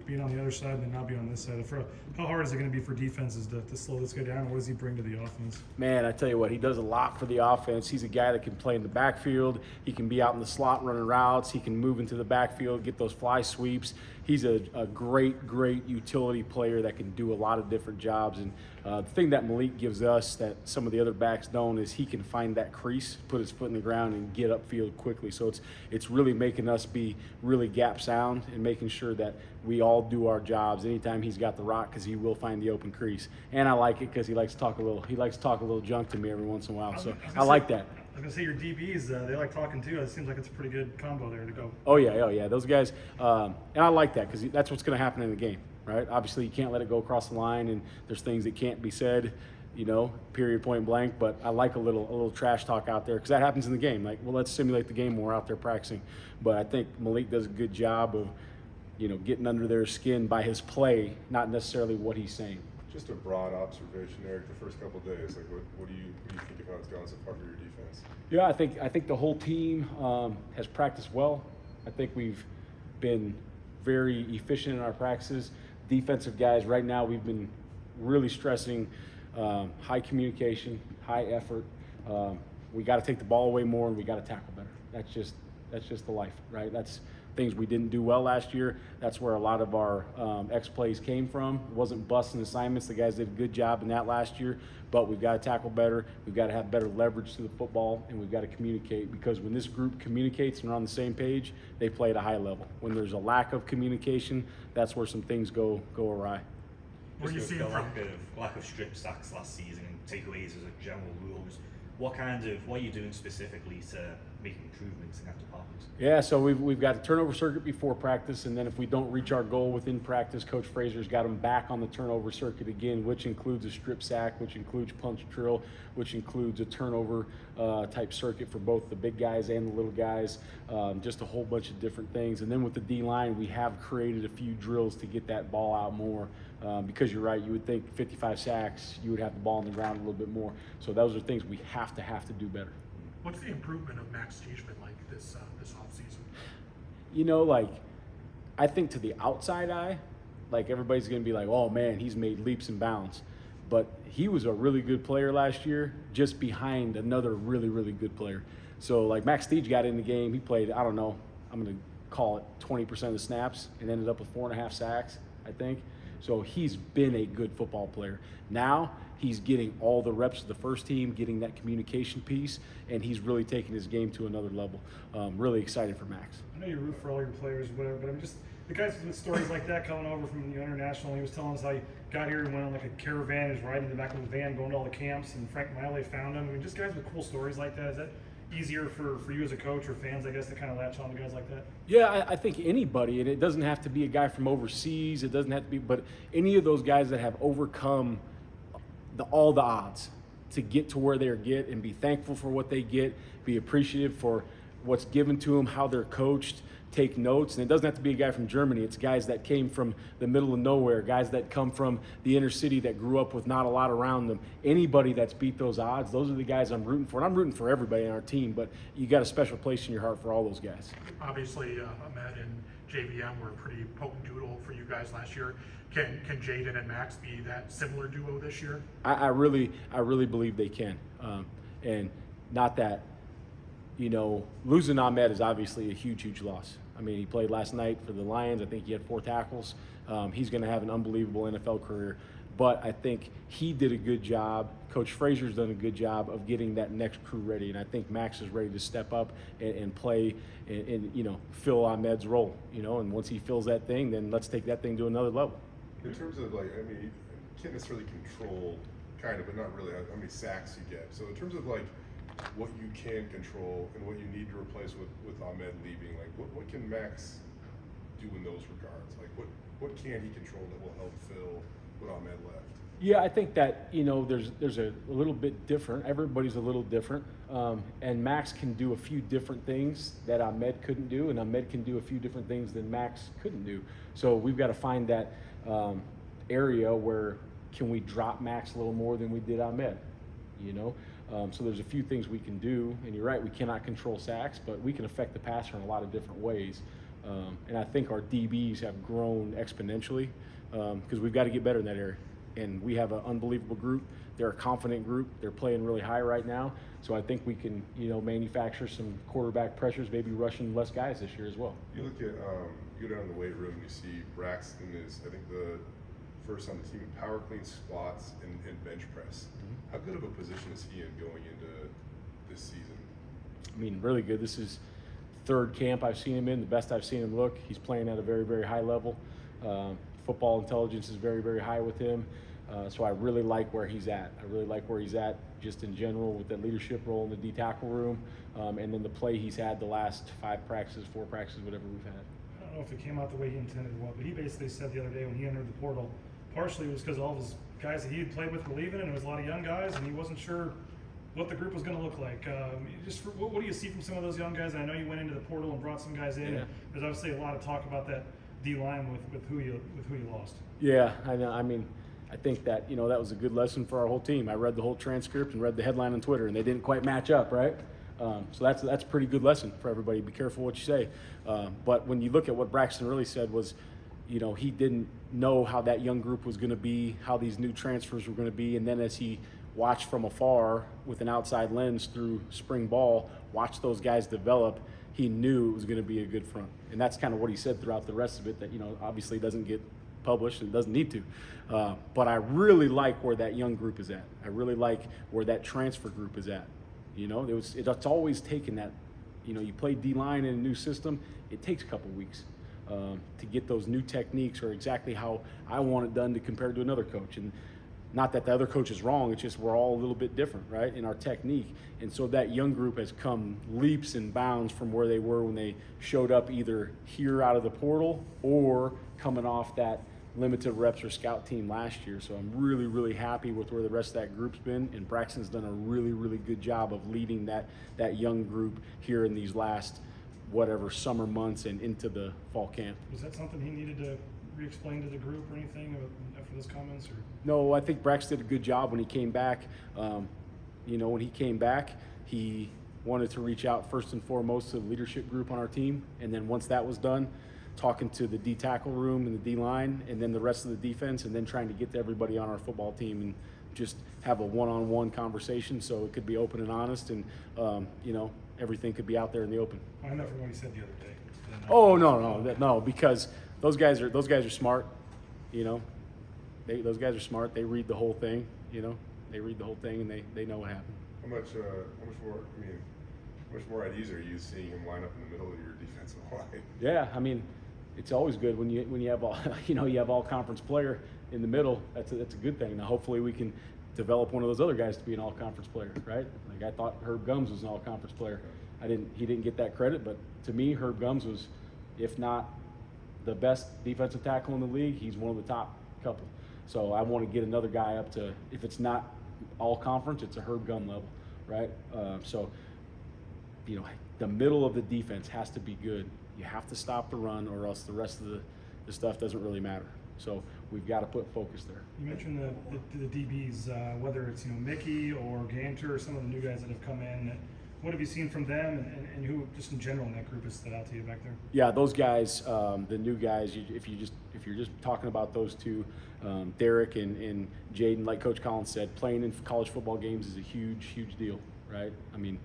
being on the other side and then not being on this side? How hard is it going to be for defenses to slow this guy down? What does he bring to the offense? Man, I tell you what, he does a lot for the offense. He's a guy that can play in the backfield. He can be out in the slot running routes. He can move into the backfield, get those fly sweeps. He's a great utility player that can do a lot of different jobs. And the thing that Malik gives us that some of the other backs don't is he can find that crease, put his foot in the ground, and get upfield quickly. So it's really making us be really gap sound and making sure that we all do our jobs anytime he's got the rock, because he will find the open crease. And I like it because he likes to talk a little junk to me every once in a while. So I like that. I was going to say your DBs, they like talking too. It seems like it's a pretty good combo there to go. Oh yeah. Those guys, and I like that because that's what's going to happen in the game, right? Obviously, you can't let it go across the line, and there's things that can't be said, period, point blank. But I like a little trash talk out there because that happens in the game. Like, well, let's simulate the game more out there practicing. But I think Malik does a good job of, getting under their skin by his play, not necessarily what he's saying. Just a broad observation, Eric. The first couple of days, like, what do you think of how it's gone so far for your defense? Yeah, I think the whole team has practiced well. I think we've been very efficient in our practices. Defensive guys, right now, we've been really stressing high communication, high effort. We got to take the ball away more, and we got to tackle better. That's just the life, right? That's things we didn't do well last year. That's where a lot of our X plays came from. It wasn't busting assignments. The guys did a good job in that last year, but we've got to tackle better. We've got to have better leverage to the football, and we've got to communicate, because when this group communicates and are on the same page, they play at a high level. When there's a lack of communication, that's where some things go awry. What are you seeing lack of strip sacks last season and takeaways as a general rule? What are you doing specifically to make improvements in that department? Yeah, so we've got a turnover circuit before practice, and then if we don't reach our goal within practice, Coach Fraser's got them back on the turnover circuit again, which includes a strip sack, which includes punch drill, which includes a turnover type circuit for both the big guys and the little guys, just a whole bunch of different things. And then with the D-line, we have created a few drills to get that ball out more, because you're right, you would think 55 sacks, you would have the ball on the ground a little bit more. So those are things we have to do better. What's the improvement of Max Teutschman like this offseason? I think to the outside eye, everybody's going to be like, oh man, he's made leaps and bounds. But he was a really good player last year, just behind another really good player. So Max Teutschman got in the game, he played, I don't know, I'm going to call it 20% of the snaps, and ended up with 4.5 sacks, I think. So he's been a good football player. Now he's getting all the reps of the first team, getting that communication piece, and he's really taking his game to another level. Really excited for Max. I know you root for all your players or whatever, but I'm just the guys with stories like that coming over from the international. He was telling us how he got here and went on a caravan, is riding in the back of the van, going to all the camps, and Frank Miley found him. I mean, just guys with cool stories like that. Is that easier for you as a coach or fans, I guess, to kind of latch on to guys like that? Yeah, I think anybody, and it doesn't have to be a guy from overseas, it doesn't have to be, but any of those guys that have overcome all the odds to get to where they get and be thankful for what they get, be appreciative for what's given to them, how they're coached, take notes. And it doesn't have to be a guy from Germany. It's guys that came from the middle of nowhere, guys that come from the inner city that grew up with not a lot around them. Anybody that's beat those odds, those are the guys I'm rooting for. And I'm rooting for everybody on our team, but you got a special place in your heart for all those guys. Obviously, Ahmed and JVM were a pretty potent duo for you guys last year. Can Jaden and Max be that similar duo this year? I really believe they can. And not that, losing Ahmed is obviously a huge loss. I mean, he played last night for the Lions. I think he had 4 tackles. He's going to have an unbelievable NFL career. But I think he did a good job. Coach Fraser's done a good job of getting that next crew ready. And I think Max is ready to step up and play and fill Ahmed's role. And once he fills that thing, then let's take that thing to another level. In terms of you can't necessarily control, kind of, but not really, how many sacks you get. So in terms of what you can control and what you need to replace with Ahmed leaving, what can Max do in those regards? What can he control that will help fill what Ahmed left? Yeah, I think that there's a little bit different. Everybody's a little different, and Max can do a few different things that Ahmed couldn't do, and Ahmed can do a few different things that Max couldn't do. So we've got to find that area where can we drop Max a little more than we did Ahmed. So there's a few things we can do, and you're right, we cannot control sacks, but we can affect the passer in a lot of different ways. And I think our DBs have grown exponentially because we've got to get better in that area. And we have an unbelievable group. They're a confident group. They're playing really high right now. So I think we can, manufacture some quarterback pressures, maybe rushing less guys this year as well. You look at, you go down in the weight room, you see Braxton is, I think, the first on the team in power clean, squats, and bench press. How good of a position is he in going into this season? I mean, really good. This is third camp I've seen him in, the best I've seen him look. He's playing at a very, very high level. Football intelligence is very, very high with him. So I really like where he's at. I really like where he's at just in general with that leadership role in the D tackle room. And then the play he's had the last 5 practices, 4 practices, whatever we've had. I don't know if it came out the way he intended or what, but he basically said the other day when he entered the portal, partially it was because all of his guys that he had played with were leaving, and it was a lot of young guys, and he wasn't sure what the group was going to look like. What do you see from some of those young guys? I know you went into the portal and brought some guys in. Yeah. There's obviously a lot of talk about that D line with who you lost. Yeah, I know. I mean, I think that that was a good lesson for our whole team. I read the whole transcript and read the headline on Twitter, and they didn't quite match up, right? So that's a pretty good lesson for everybody. Be careful what you say. But when you look at what Braxton really said was, he didn't know how that young group was going to be, how these new transfers were going to be, and then as he watched from afar with an outside lens through spring ball, watched those guys develop, he knew it was going to be a good front. And that's kind of what he said throughout the rest of it, that obviously doesn't get published and doesn't need to. But I really like where that young group is at. I really like where that transfer group is at. It's always taken that, you play D-line in a new system, it takes a couple weeks to get those new techniques or exactly how I want it done to compare to another coach. And not that the other coach is wrong, it's just we're all a little bit different, right, in our technique. And so that young group has come leaps and bounds from where they were when they showed up either here out of the portal or coming off that limited reps or scout team last year. So I'm really, really happy with where the rest of that group's been, and Braxton's done a really, really good job of leading that young group here in these last summer months and into the fall camp. Was that something he needed to re-explain to the group or anything after those comments? Or? No, I think Braxton did a good job when he came back. When he came back, he wanted to reach out first and foremost to the leadership group on our team, and then once that was done, talking to the D tackle room and the D line, and then the rest of the defense, and then trying to get to everybody on our football team and just have a one-on-one conversation so it could be open and honest, and everything could be out there in the open. I remember what he said the other day. Oh no, because those guys are smart. Those guys are smart. They read the whole thing. They read the whole thing and they know what happened. How much more at ease are you seeing him line up in the middle of your defensive line? Yeah, I mean, it's always good when you have all you have all conference player in the middle. That's a good thing. Now hopefully we can develop one of those other guys to be an all conference player, right? Like I thought Herb Gums was an all conference player. He didn't get that credit, but to me Herb Gums was, if not the best defensive tackle in the league, he's one of the top couple. So I want to get another guy up to, if it's not all conference, it's a Herb Gum level, right? The middle of the defense has to be good. You have to stop the run, or else the rest of the stuff doesn't really matter. So we've got to put focus there. You mentioned the DBs, whether it's Mickey or Ganter or some of the new guys that have come in. What have you seen from them, and who just in general in that group has stood out to you back there? Yeah, those guys, the new guys. If you're just talking about those two, Derek and Jaden, like Coach Collins said, playing in college football games is a huge deal, right? I mean,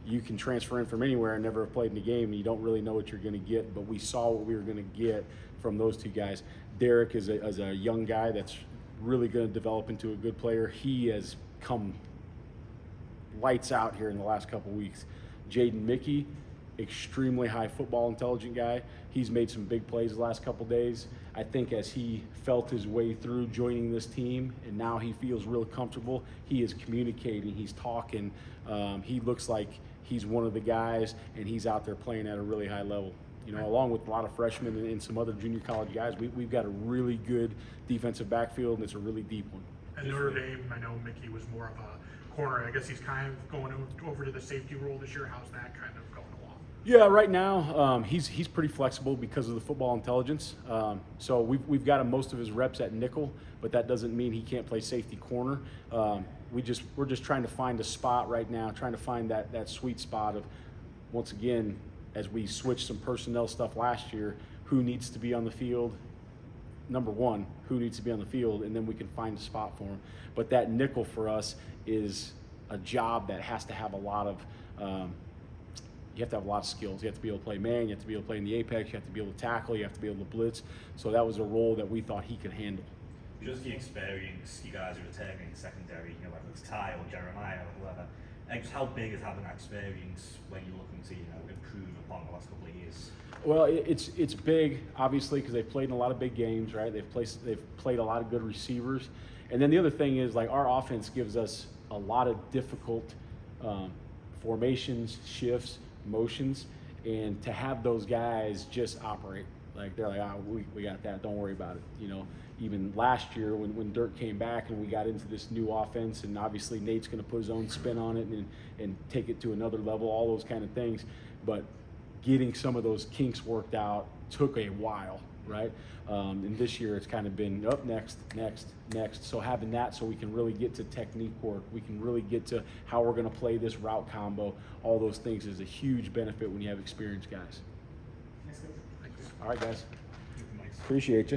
you can transfer in from anywhere and never have played in a game, and you don't really know what you're going to get. But we saw what we were going to get from those two guys. Derek is a young guy that's really going to develop into a good player. He has come lights out here in the last couple weeks. Jaden Mickey, extremely high football intelligent guy. He's made some big plays the last couple days. I think as he felt his way through joining this team, and now he feels real comfortable, he is communicating, he's talking. He looks like he's one of the guys, and he's out there playing at a really high level. Along with a lot of freshmen and some other junior college guys, we've got a really good defensive backfield, and it's a really deep one. At Notre Dame, I know Mickey was more of a corner. I guess he's kind of going over to the safety role this year. How's that kind of going along? Yeah, right now he's pretty flexible because of the football intelligence. So we've got him most of his reps at nickel, but that doesn't mean he can't play safety corner. We're just trying to find a spot right now, trying to find that sweet spot of, once again, as we switched some personnel stuff last year, who needs to be on the field. Number one, who needs to be on the field, and then we can find a spot for them. But that nickel for us is a job that has to have a lot of, you have to have a lot of skills. You have to be able to play man, you have to be able to play in the apex, you have to be able to tackle, you have to be able to blitz. So that was a role that we thought he could handle. Just the experience you guys are returning secondary, you know, whether it's Ty or Jeremiah or whoever. Just how big is having that experience when you're looking to, you know, improve upon the last couple of years? Well, it's big, obviously, because they've played in a lot of big games, right? They've played a lot of good receivers, and then the other thing is, like, our offense gives us a lot of difficult formations, shifts, motions, and to have those guys just operate, like, they're like, we got that, don't worry about it, you know. Even last year when Dirk came back and we got into this new offense, and obviously Nate's going to put his own spin on it and take it to another level, all those kind of things, but getting some of those kinks worked out took a while, right? And this year it's kind of been up next. So having that, so we can really get to technique work, we can really get to how we're going to play this route combo, all those things is a huge benefit when you have experienced guys. All right, guys. Appreciate you.